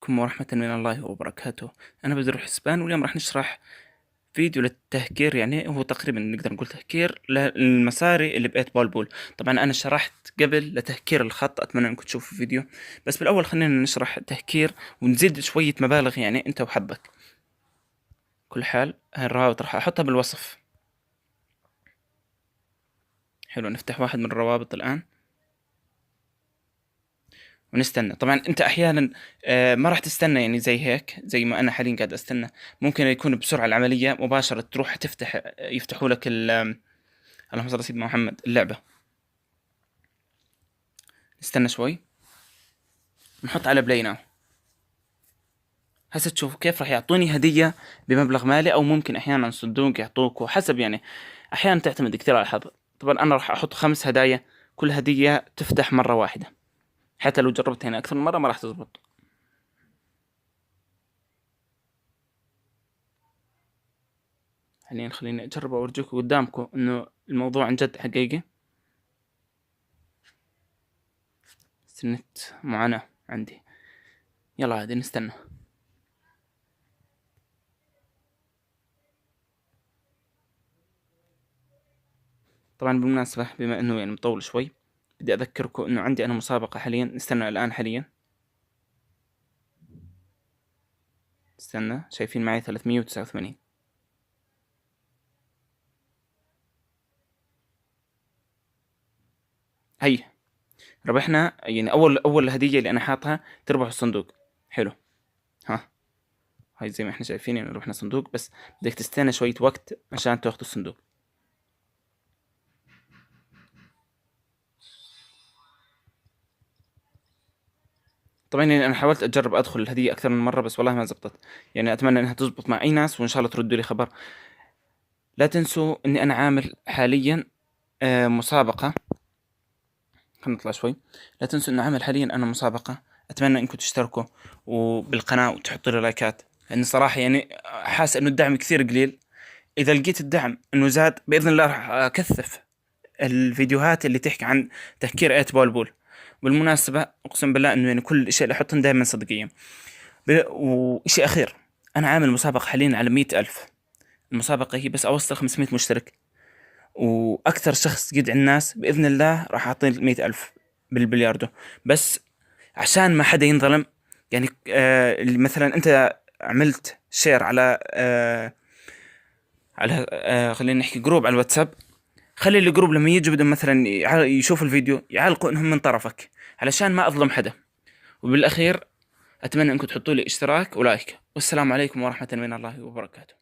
عليكم ورحمة من الله وبركاته. أنا بدر حسبان، واليوم راح نشرح فيديو للتهكير. يعني هو تقريبا نقدر نقول تهكير للمصاري اللي بقيت بول. طبعا أنا شرحت قبل لتهكير الخط، أتمنى أنكم تشوفوا الفيديو. بس بالأول خلينا نشرح تهكير ونزيد شوية مبالغ، يعني أنت وحظك. كل حال هاي الروابط راح أحطها بالوصف. حلو، نفتح واحد من الروابط الآن ونستنى. طبعا انت احيانا ما راح تستنى، يعني زي هيك زي ما انا حاليا قاعد استنى. ممكن يكون بسرعه العمليه مباشره، تروح تفتح يفتحوا لك اللهم صل على سيدنا محمد اللعبه. نستنى شوي، نحط على بلاي ناو. هسه تشوفوا كيف راح يعطوني هديه بمبلغ مالي، او ممكن احيانا صندوق يعطوك، وحسب يعني احيانا تعتمد كثير على الحظ. طبعا انا راح احط 5 هدايا، كل هديه تفتح مره واحده. حتى لو جربت هنا اكثر من مره ما راح تزبط. حاليا خليني اجرب اورجيكم قدامكم انه الموضوع عن جد حقيقي. سنة معاناة عندي. يلا عادي نستنى. طبعا بالمناسبة بما انه يعني مطول شوي، بدي اذكركم انه عندي انا مسابقة حاليا. نستنى الان حاليا، استنى. شايفين معي 389. هي ربحنا، يعني اول هدية اللي انا حاطها تربح الصندوق. حلو. ها، هاي زي ما احنا شايفين يعني ربحنا صندوق، بس بدك تستنى شوية وقت عشان تاخذ الصندوق. طبعا يعني انا حاولت اجرب ادخل الهدية اكثر من مرة، بس والله ما زبطت. يعني اتمنى انها تزبط مع اي ناس، وان شاء الله تردوا لي خبر. لا تنسوا اني انا عامل حاليا مسابقة. خلينا نطلع شوي. لا تنسوا انه عامل حاليا انا مسابقة، اتمنى انكم تشتركوا وبالقناة وتحطوا لي لايكات، لان صراحة يعني حاسس انه الدعم كثير قليل. اذا لقيت الدعم انه زاد باذن الله راح اكثف الفيديوهات اللي تحكي عن تهكير ايت بول. بالمناسبة اقسم بالله انه يعني كل شيء اللي احطهم دائما صدقية. وشيء اخير، انا عامل مسابقة حاليا على 100,000. المسابقة هي بس اوصل 500 مشترك، واكثر شخص يدعي الناس باذن الله راح اعطيه 100,000 بالبلياردو. بس عشان ما حدا ينظلم، يعني مثلا انت عملت شير على خلينا نحكي جروب على الواتساب، خلي الجروب لما يجي بدهم مثلا يشوفوا الفيديو يعلقوا انهم من طرفك، علشان ما اظلم حدا. وبالاخير اتمنى انكم تحطوا لي اشتراك ولايك، والسلام عليكم ورحمة من الله وبركاته.